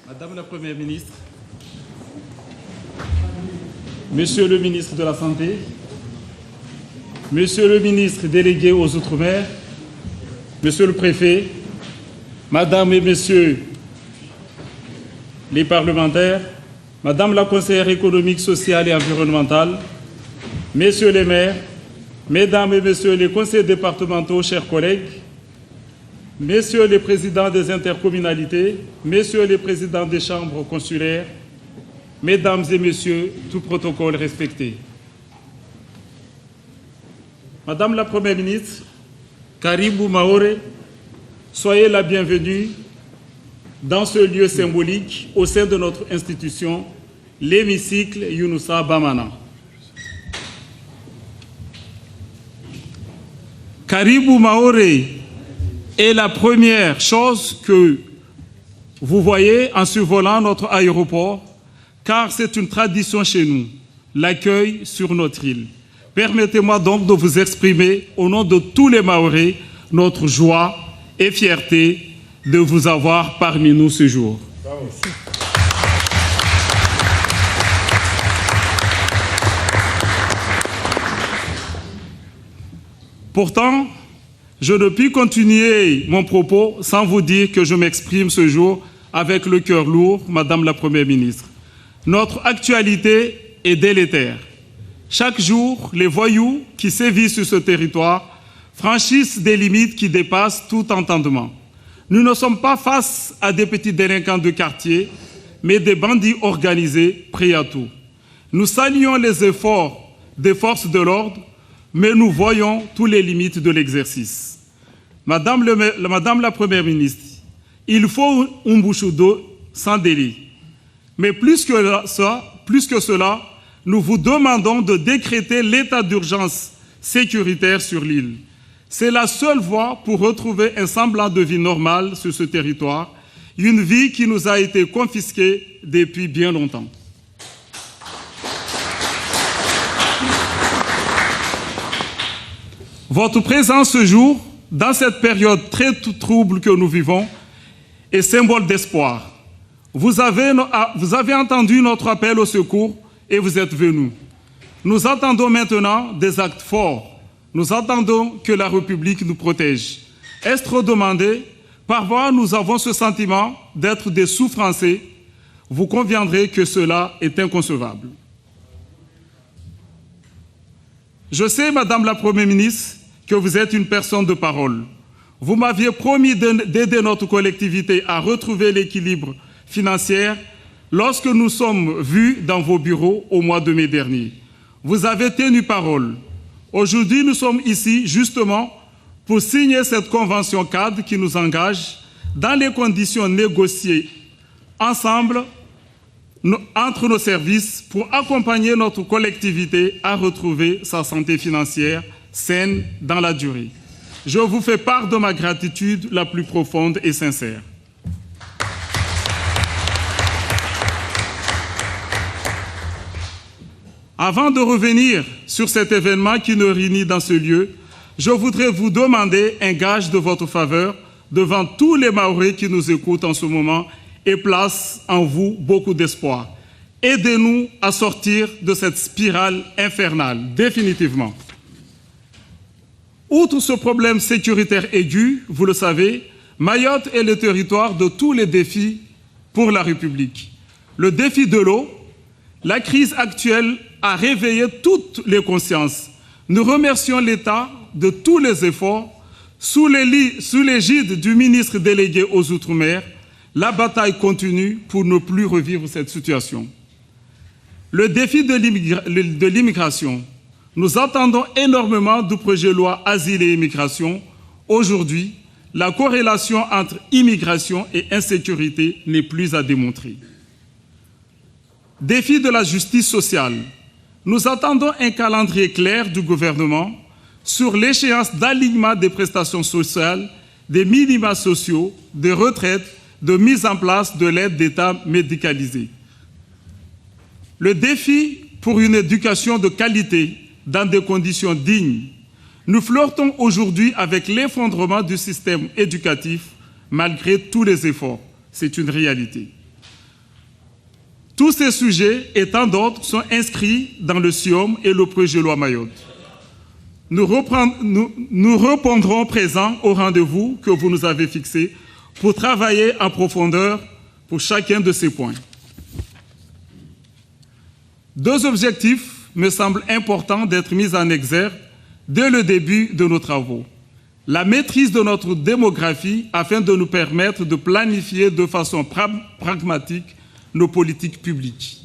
Madame la Première ministre, Monsieur le ministre de la Santé, Monsieur le ministre délégué aux Outre-mer, Monsieur le préfet, Madame et Messieurs les parlementaires, Madame la conseillère économique, sociale et environnementale, Messieurs les maires, Mesdames et Messieurs les conseillers départementaux, chers collègues, Messieurs les présidents des intercommunalités, Messieurs les présidents des chambres consulaires, Mesdames et Messieurs, tout protocole respecté. Madame la Première ministre, Karibou Maoré, soyez la bienvenue dans ce lieu symbolique au sein de notre institution, l'hémicycle Younoussa Bamana. Karibou Maoré est la première chose que vous voyez en survolant notre aéroport, car c'est une tradition chez nous, l'accueil sur notre île. Permettez-moi donc de vous exprimer, au nom de tous les Mahorais, notre joie et fierté de vous avoir parmi nous ce jour. Pourtant, je ne puis continuer mon propos sans vous dire que je m'exprime ce jour avec le cœur lourd, Madame la Première ministre. Notre actualité est délétère. Chaque jour, les voyous qui sévissent sur ce territoire franchissent des limites qui dépassent tout entendement. Nous ne sommes pas face à des petits délinquants de quartier, mais des bandits organisés prêts à tout. Nous saluons les efforts des forces de l'ordre, mais nous voyons toutes les limites de l'exercice. Madame la Première ministre, il faut un bouchon d'eau sans délai. Mais plus que cela, nous vous demandons de décréter l'état d'urgence sécuritaire sur l'île. C'est la seule voie pour retrouver un semblant de vie normale sur ce territoire, une vie qui nous a été confisquée depuis bien longtemps. Votre présence ce jour, dans cette période très trouble que nous vivons, est symbole d'espoir. Vous avez entendu notre appel au secours et vous êtes venus. Nous attendons maintenant des actes forts. Nous attendons que la République nous protège. Est-ce trop demandé? Parfois, nous avons ce sentiment d'être des sous-Français. Vous conviendrez que cela est inconcevable. Je sais, Madame la Première ministre, que vous êtes une personne de parole. Vous m'aviez promis d'aider notre collectivité à retrouver l'équilibre financier lorsque nous sommes vus dans vos bureaux au mois de mai dernier. Vous avez tenu parole. Aujourd'hui, nous sommes ici justement pour signer cette convention cadre qui nous engage dans les conditions négociées ensemble entre nos services pour accompagner notre collectivité à retrouver sa santé financière saine dans la durée. Je vous fais part de ma gratitude la plus profonde et sincère. Avant de revenir sur cet événement qui nous réunit dans ce lieu, je voudrais vous demander un gage de votre faveur devant tous les Mahorais qui nous écoutent en ce moment et placent en vous beaucoup d'espoir. Aidez-nous à sortir de cette spirale infernale, définitivement. Outre ce problème sécuritaire aigu, vous le savez, Mayotte est le territoire de tous les défis pour la République. Le défi de l'eau, la crise actuelle a réveillé toutes les consciences. Nous remercions l'État de tous les efforts. Sous l'égide du ministre délégué aux Outre-mer, la bataille continue pour ne plus revivre cette situation. Le défi de l'immigration. Nous attendons énormément du projet de loi Asile et Immigration. Aujourd'hui, la corrélation entre immigration et insécurité n'est plus à démontrer. Défi de la justice sociale. Nous attendons un calendrier clair du gouvernement sur l'échéance d'alignement des prestations sociales, des minima sociaux, des retraites, de mise en place de l'aide d'État médicalisée. Le défi pour une éducation de qualité dans des conditions dignes. Nous flirtons aujourd'hui avec l'effondrement du système éducatif malgré tous les efforts. C'est une réalité. Tous ces sujets et tant d'autres sont inscrits dans le SIOM et le projet de loi Mayotte. Nous répondrons présents au rendez-vous que vous nous avez fixé pour travailler en profondeur pour chacun de ces points. Deux objectifs me semblent importants d'être mis en exergue dès le début de nos travaux. La maîtrise de notre démographie afin de nous permettre de planifier de façon pragmatique nos politiques publiques.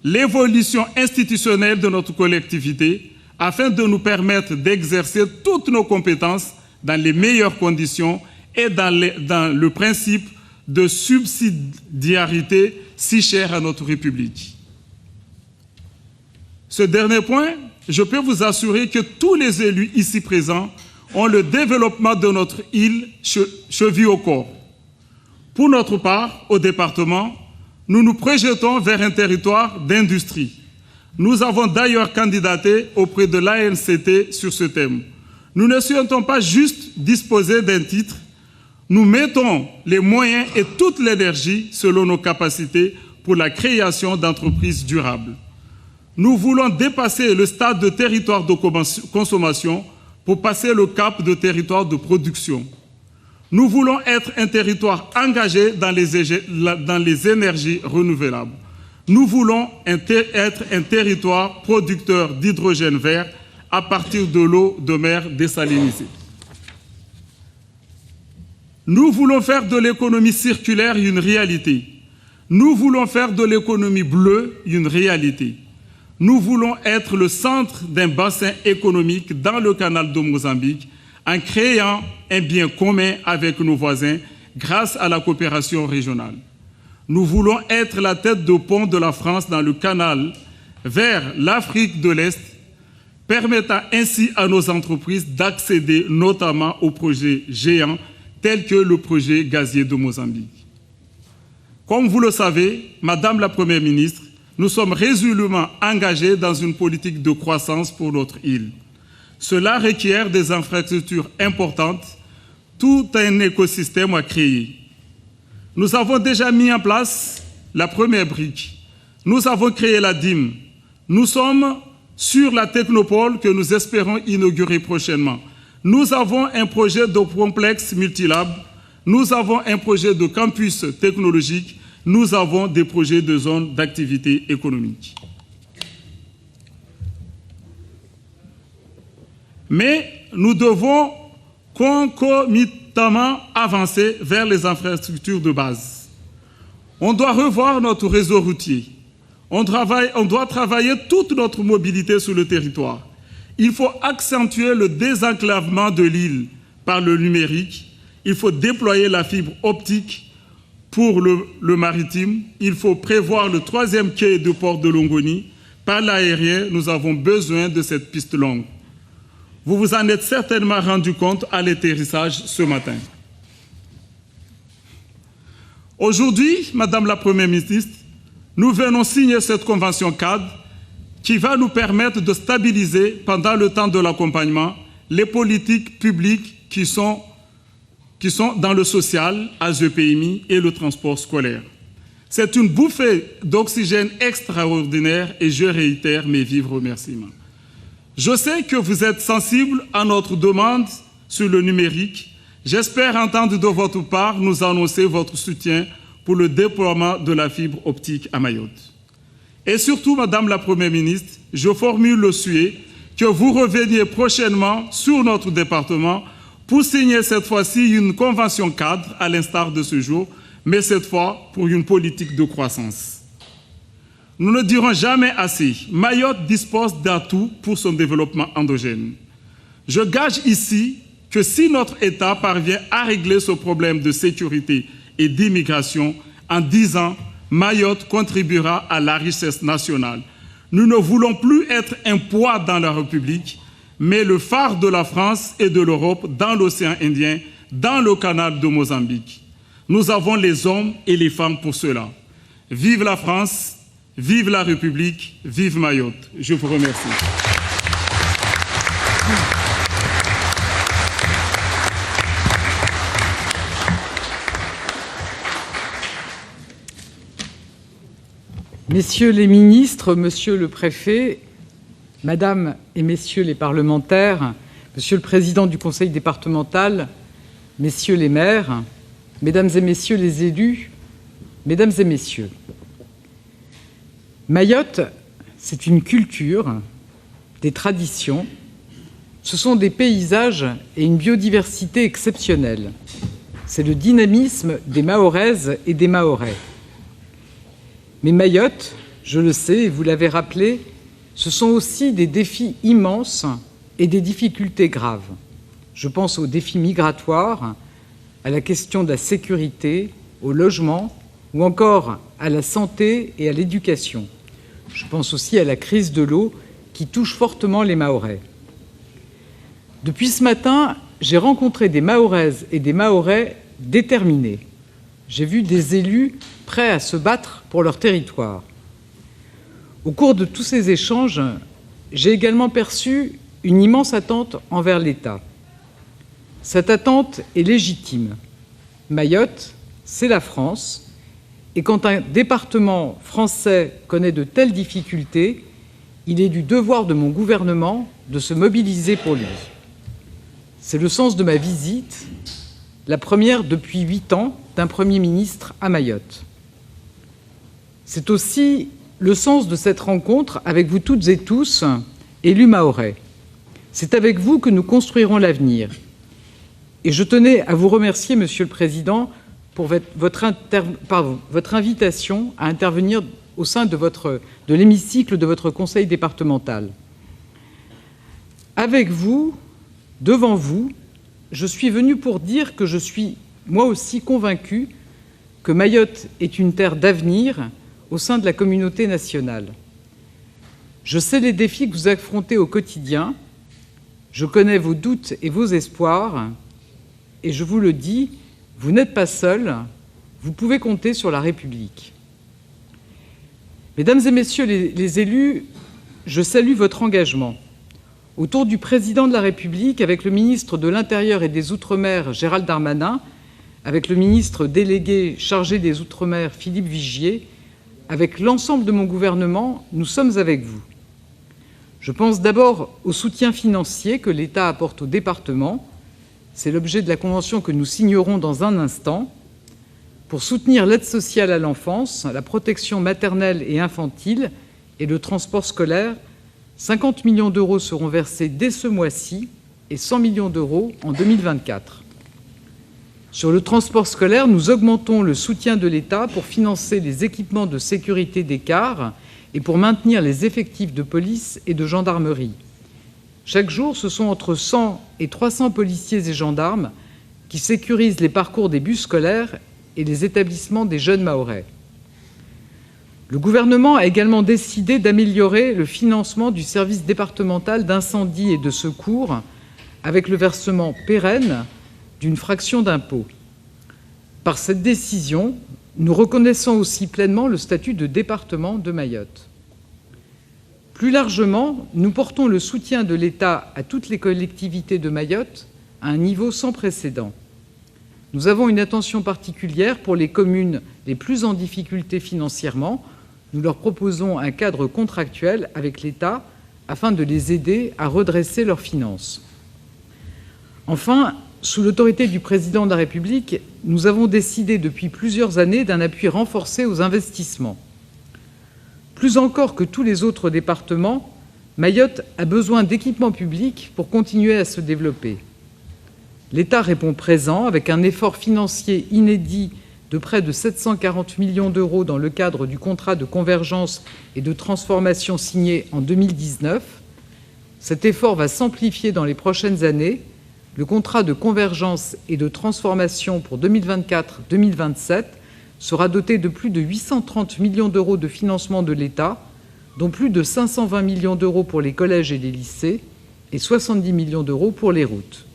L'évolution institutionnelle de notre collectivité afin de nous permettre d'exercer toutes nos compétences dans les meilleures conditions et dans le principe de subsidiarité si cher à notre République. Ce dernier point, je peux vous assurer que tous les élus ici présents ont le développement de notre île cheville au corps. Pour notre part, au département, nous nous projetons vers un territoire d'industrie. Nous avons d'ailleurs candidaté auprès de l'ANCT sur ce thème. Nous ne souhaitons pas juste disposer d'un titre, nous mettons les moyens et toute l'énergie selon nos capacités pour la création d'entreprises durables. Nous voulons dépasser le stade de territoire de consommation pour passer le cap de territoire de production. Nous voulons être un territoire engagé dans les énergies renouvelables. Nous voulons être un territoire producteur d'hydrogène vert à partir de l'eau de mer désalinisée. Nous voulons faire de l'économie circulaire une réalité. Nous voulons faire de l'économie bleue une réalité. Nous voulons être le centre d'un bassin économique dans le canal de Mozambique en créant un bien commun avec nos voisins grâce à la coopération régionale. Nous voulons être la tête de pont de la France dans le canal vers l'Afrique de l'Est, permettant ainsi à nos entreprises d'accéder notamment aux projets géants tels que le projet gazier de Mozambique. Comme vous le savez, Madame la Première ministre, nous sommes résolument engagés dans une politique de croissance pour notre île. Cela requiert des infrastructures importantes, tout un écosystème à créer. Nous avons déjà mis en place la première brique. Nous avons créé la DIM. Nous sommes sur la technopole que nous espérons inaugurer prochainement. Nous avons un projet de complexe multilab. Nous avons un projet de campus technologique. Nous avons des projets de zones d'activité économique. Mais nous devons concomitamment avancer vers les infrastructures de base. On doit revoir notre réseau routier. On doit travailler toute notre mobilité sur le territoire. Il faut accentuer le désenclavement de l'île par le numérique. Il faut déployer la fibre optique pour le maritime. Il faut prévoir le 3e quai du port de Longoni. Par l'aérien, nous avons besoin de cette piste longue. Vous vous en êtes certainement rendu compte à l'atterrissage ce matin. Aujourd'hui, Madame la Première ministre, nous venons signer cette convention cadre qui va nous permettre de stabiliser pendant le temps de l'accompagnement les politiques publiques qui sont dans le social, AGPMI et le transport scolaire. C'est une bouffée d'oxygène extraordinaire et je réitère mes vifs remerciements. Je sais que vous êtes sensible à notre demande sur le numérique. J'espère entendre de votre part nous annoncer votre soutien pour le déploiement de la fibre optique à Mayotte. Et surtout, Madame la Première ministre, je formule le souhait que vous reveniez prochainement sur notre département pour signer cette fois-ci une convention cadre à l'instar de ce jour, mais cette fois pour une politique de croissance. Nous ne dirons jamais assez, Mayotte dispose d'atouts pour son développement endogène. Je gage ici que si notre État parvient à régler ce problème de sécurité et d'immigration, en 10 ans, Mayotte contribuera à la richesse nationale. Nous ne voulons plus être un poids dans la République, mais le phare de la France et de l'Europe dans l'océan Indien, dans le canal de Mozambique. Nous avons les hommes et les femmes pour cela. Vive la France! Vive la République, vive Mayotte. Je vous remercie. Messieurs les ministres, monsieur le préfet, Madame et Messieurs les parlementaires, Monsieur le Président du Conseil départemental, Messieurs les maires, Mesdames et Messieurs les élus, Mesdames et Messieurs, Mayotte, c'est une culture, des traditions, ce sont des paysages et une biodiversité exceptionnelle. C'est le dynamisme des Mahoraises et des Mahorais. Mais Mayotte, je le sais, et vous l'avez rappelé, ce sont aussi des défis immenses et des difficultés graves. Je pense aux défis migratoires, à la question de la sécurité, au logement ou encore à la santé et à l'éducation. Je pense aussi à la crise de l'eau qui touche fortement les Mahorais. Depuis ce matin, j'ai rencontré des Mahoraises et des Mahorais déterminés. J'ai vu des élus prêts à se battre pour leur territoire. Au cours de tous ces échanges, j'ai également perçu une immense attente envers l'État. Cette attente est légitime. Mayotte, c'est la France, et quand un département français connaît de telles difficultés, il est du devoir de mon gouvernement de se mobiliser pour lui. C'est le sens de ma visite, la première depuis 8 ans d'un Premier ministre à Mayotte. C'est aussi le sens de cette rencontre avec vous toutes et tous, élus mahorais. C'est avec vous que nous construirons l'avenir. Et je tenais à vous remercier, Monsieur le Président, pour votre invitation à intervenir au sein de l'hémicycle de votre conseil départemental. Avec vous, devant vous, je suis venu pour dire que je suis moi aussi convaincu que Mayotte est une terre d'avenir au sein de la communauté nationale. Je sais les défis que vous affrontez au quotidien, je connais vos doutes et vos espoirs, et je vous le dis, vous n'êtes pas seuls, vous pouvez compter sur la République. Mesdames et Messieurs les élus, je salue votre engagement. Autour du Président de la République, avec le ministre de l'Intérieur et des Outre-mer, Gérald Darmanin, avec le ministre délégué chargé des Outre-mer, Philippe Vigier, avec l'ensemble de mon gouvernement, nous sommes avec vous. Je pense d'abord au soutien financier que l'État apporte aux départements. C'est l'objet de la convention que nous signerons dans un instant, pour soutenir l'aide sociale à l'enfance, la protection maternelle et infantile et le transport scolaire. 50 millions d'euros seront versés dès ce mois-ci et 100 millions d'euros en 2024. Sur le transport scolaire, nous augmentons le soutien de l'État pour financer les équipements de sécurité des cars et pour maintenir les effectifs de police et de gendarmerie. Chaque jour, ce sont entre 100 et 300 policiers et gendarmes qui sécurisent les parcours des bus scolaires et les établissements des jeunes Mahorais. Le gouvernement a également décidé d'améliorer le financement du service départemental d'incendie et de secours avec le versement pérenne d'une fraction d'impôt. Par cette décision, nous reconnaissons aussi pleinement le statut de département de Mayotte. Plus largement, nous portons le soutien de l'État à toutes les collectivités de Mayotte à un niveau sans précédent. Nous avons une attention particulière pour les communes les plus en difficulté financièrement. Nous leur proposons un cadre contractuel avec l'État afin de les aider à redresser leurs finances. Enfin, sous l'autorité du Président de la République, nous avons décidé depuis plusieurs années d'un appui renforcé aux investissements. Plus encore que tous les autres départements, Mayotte a besoin d'équipements publics pour continuer à se développer. L'État répond présent avec un effort financier inédit de près de 740 millions d'euros dans le cadre du contrat de convergence et de transformation signé en 2019. Cet effort va s'amplifier dans les prochaines années. Le contrat de convergence et de transformation pour 2024-2027 sera doté de plus de 830 millions d'euros de financement de l'État, dont plus de 520 millions d'euros pour les collèges et les lycées et 70 millions d'euros pour les routes.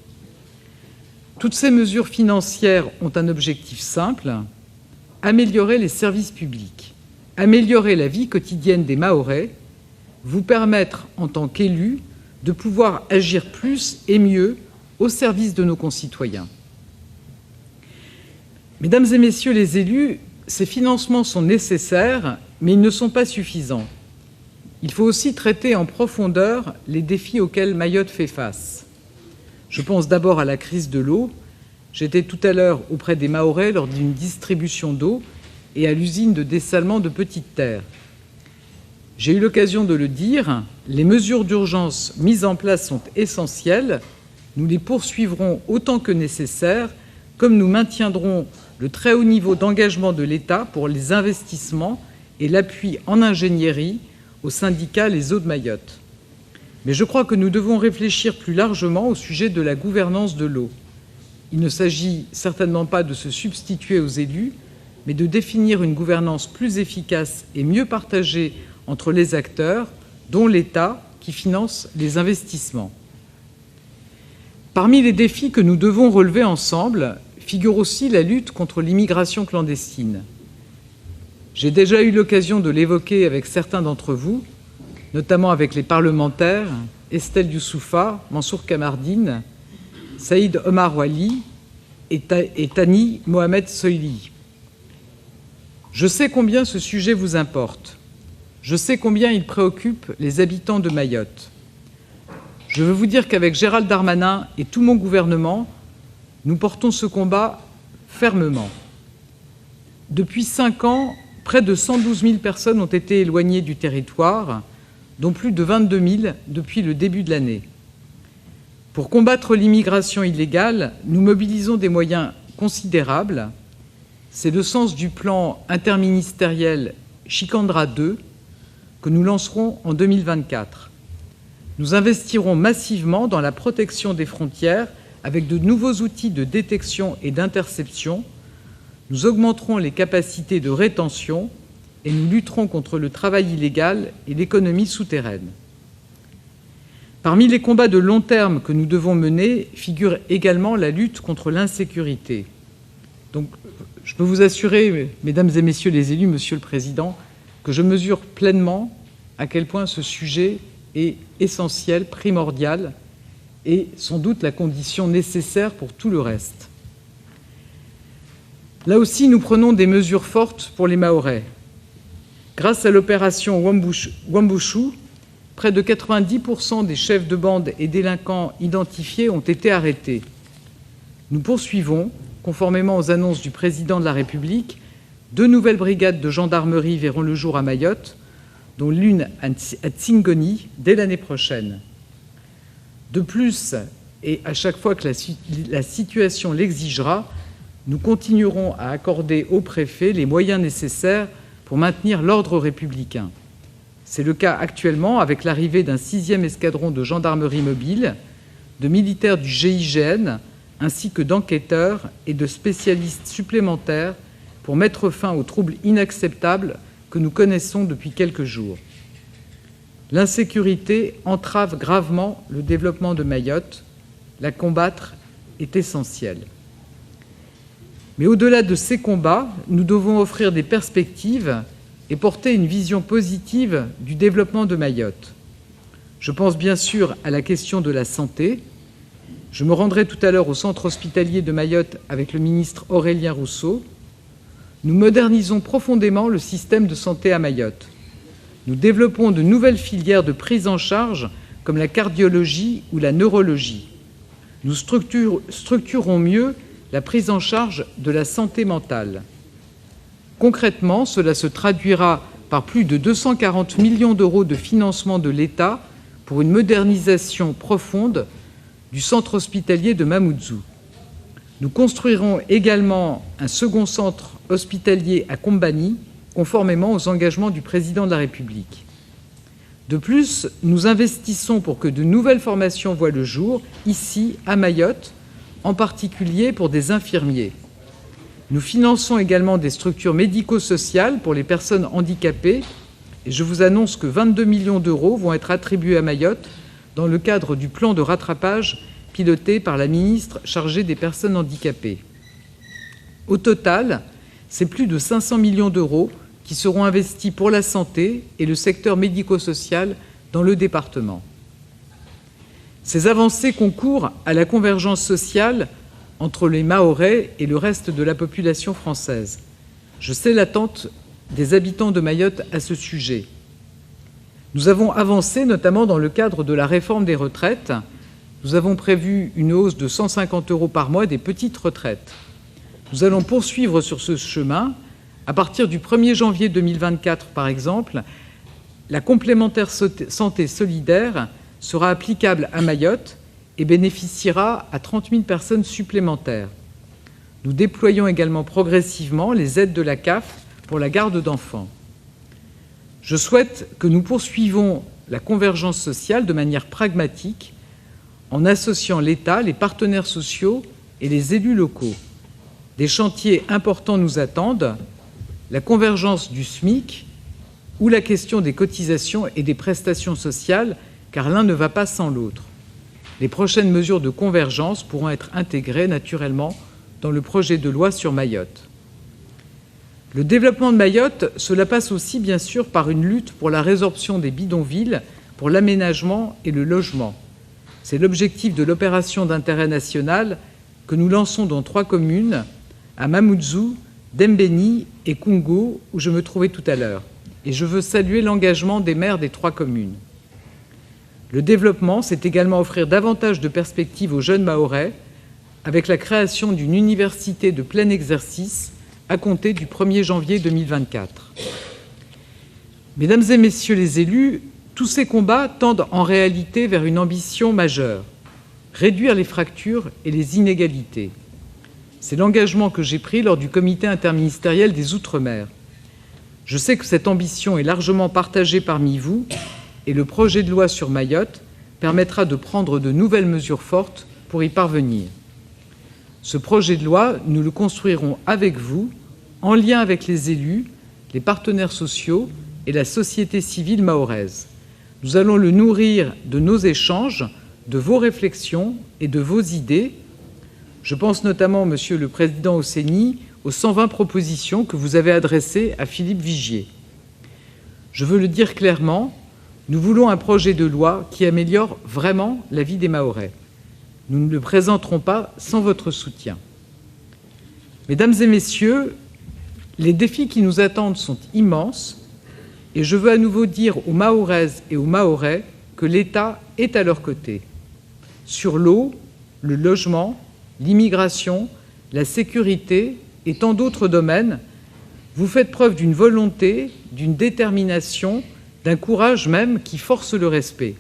Toutes ces mesures financières ont un objectif simple, améliorer les services publics, améliorer la vie quotidienne des Mahorais, vous permettre, en tant qu'élus, de pouvoir agir plus et mieux au service de nos concitoyens. Mesdames et Messieurs les élus, ces financements sont nécessaires Mais ils ne sont pas suffisants. Il faut aussi traiter en profondeur les défis auxquels Mayotte fait face. Je pense d'abord à la crise de l'eau. J'étais tout à l'heure auprès des Mahorais lors d'une distribution d'eau et à l'usine de dessalement de Petite Terre. J'ai eu l'occasion de le dire, les mesures d'urgence mises en place sont essentielles. Nous les poursuivrons autant que nécessaire, comme nous maintiendrons le très haut niveau d'engagement de l'État pour les investissements et l'appui en ingénierie au syndicat Les Eaux de Mayotte. Mais je crois que nous devons réfléchir plus largement au sujet de la gouvernance de l'eau. Il ne s'agit certainement pas de se substituer aux élus, mais de définir une gouvernance plus efficace et mieux partagée entre les acteurs, dont l'État, qui finance les investissements. Parmi les défis que nous devons relever ensemble figure aussi la lutte contre l'immigration clandestine. J'ai déjà eu l'occasion de l'évoquer avec certains d'entre vous, notamment avec les parlementaires Estelle Youssoufa, Mansour Kamardine, Saïd Omar Wali et Tani Mohamed Soili. Je sais combien ce sujet vous importe. Je sais combien il préoccupe les habitants de Mayotte. Je veux vous dire qu'avec Gérald Darmanin et tout mon gouvernement, nous portons ce combat fermement. Depuis 5 ans, près de 112 000 personnes ont été éloignées du territoire, dont plus de 22 000 depuis le début de l'année. Pour combattre l'immigration illégale, nous mobilisons des moyens considérables. C'est le sens du plan interministériel Shikandra 2 que nous lancerons en 2024. Nous investirons massivement dans la protection des frontières avec de nouveaux outils de détection et d'interception. Nous augmenterons les capacités de rétention et nous lutterons contre le travail illégal et l'économie souterraine. Parmi les combats de long terme que nous devons mener figure également la lutte contre l'insécurité. Donc, je peux vous assurer, mesdames et messieurs les élus, monsieur le président, que je mesure pleinement à quel point ce sujet est essentiel, primordial, et sans doute la condition nécessaire pour tout le reste. Là aussi, nous prenons des mesures fortes pour les Mahorais. Grâce à l'opération Wambushu, près de 90% des chefs de bande et délinquants identifiés ont été arrêtés. Nous poursuivons, conformément aux annonces du président de la République, 2 nouvelles brigades de gendarmerie verront le jour à Mayotte, dont l'une à Tsingoni dès l'année prochaine. De plus, et à chaque fois que la situation l'exigera, nous continuerons à accorder aux préfets les moyens nécessaires pour maintenir l'ordre républicain. C'est le cas actuellement avec l'arrivée d'un 6e escadron de gendarmerie mobile, de militaires du GIGN, ainsi que d'enquêteurs et de spécialistes supplémentaires pour mettre fin aux troubles inacceptables que nous connaissons depuis quelques jours. L'insécurité entrave gravement le développement de Mayotte. La combattre est essentiel. Mais au-delà de ces combats, nous devons offrir des perspectives et porter une vision positive du développement de Mayotte. Je pense bien sûr à la question de la santé. Je me rendrai tout à l'heure au centre hospitalier de Mayotte avec le ministre Aurélien Rousseau. Nous modernisons profondément le système de santé à Mayotte. Nous développons de nouvelles filières de prise en charge comme la cardiologie ou la neurologie. Nous structurons mieux la prise en charge de la santé mentale. Concrètement, cela se traduira par plus de 240 millions d'euros de financement de l'État pour une modernisation profonde du centre hospitalier de Mamoudzou. Nous construirons également un second centre hospitalier à Kombani, conformément aux engagements du président de la République. De plus, nous investissons pour que de nouvelles formations voient le jour, ici, à Mayotte, en particulier pour des infirmiers. Nous finançons également des structures médico-sociales pour les personnes handicapées et je vous annonce que 22 millions d'euros vont être attribués à Mayotte dans le cadre du plan de rattrapage piloté par la ministre chargée des personnes handicapées. Au total, c'est plus de 500 millions d'euros qui seront investis pour la santé et le secteur médico-social dans le département. Ces avancées concourent à la convergence sociale entre les Mahorais et le reste de la population française. Je sais l'attente des habitants de Mayotte à ce sujet. Nous avons avancé, notamment dans le cadre de la réforme des retraites. Nous avons prévu une hausse de 150 € par mois des petites retraites. Nous allons poursuivre sur ce chemin. À partir du 1er janvier 2024, par exemple, la complémentaire santé solidaire sera applicable à Mayotte et bénéficiera à 30 000 personnes supplémentaires. Nous déployons également progressivement les aides de la CAF pour la garde d'enfants. Je souhaite que nous poursuivions la convergence sociale de manière pragmatique en associant l'État, les partenaires sociaux et les élus locaux. Des chantiers importants nous attendent, la convergence du SMIC ou la question des cotisations et des prestations sociales, car l'un ne va pas sans l'autre. Les prochaines mesures de convergence pourront être intégrées naturellement dans le projet de loi sur Mayotte. Le développement de Mayotte, cela passe aussi bien sûr par une lutte pour la résorption des bidonvilles, pour l'aménagement et le logement. C'est l'objectif de l'opération d'intérêt national que nous lançons dans 3 communes, à Mamoudzou, Dembéni et Kungo, où je me trouvais tout à l'heure. Et je veux saluer l'engagement des maires des 3 communes. Le développement, c'est également offrir davantage de perspectives aux jeunes Mahorais, avec la création d'une université de plein exercice à compter du 1er janvier 2024. Mesdames et messieurs les élus, tous ces combats tendent en réalité vers une ambition majeure: réduire les fractures et les inégalités. C'est l'engagement que j'ai pris lors du comité interministériel des Outre-mer. Je sais que cette ambition est largement partagée parmi vous et le projet de loi sur Mayotte permettra de prendre de nouvelles mesures fortes pour y parvenir. Ce projet de loi, nous le construirons avec vous, en lien avec les élus, les partenaires sociaux et la société civile mahoraise. Nous allons le nourrir de nos échanges, de vos réflexions et de vos idées. Je pense notamment, Monsieur le Président Ossény, aux 120 propositions que vous avez adressées à Philippe Vigier. Je veux le dire clairement, nous voulons un projet de loi qui améliore vraiment la vie des Mahorais. Nous ne le présenterons pas sans votre soutien. Mesdames et messieurs, les défis qui nous attendent sont immenses et je veux à nouveau dire aux Mahoraises et aux Mahorais que l'État est à leur côté. Sur l'eau, le logement, l'immigration, la sécurité et tant d'autres domaines, vous faites preuve d'une volonté, d'une détermination, d'un courage même qui force le respect.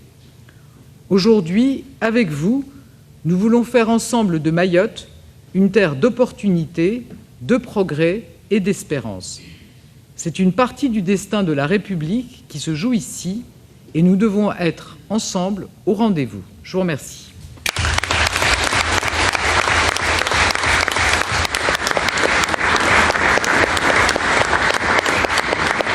Aujourd'hui, avec vous, nous voulons faire ensemble de Mayotte une terre d'opportunités, de progrès et d'espérance. C'est une partie du destin de la République qui se joue ici et nous devons être ensemble au rendez-vous. Je vous remercie.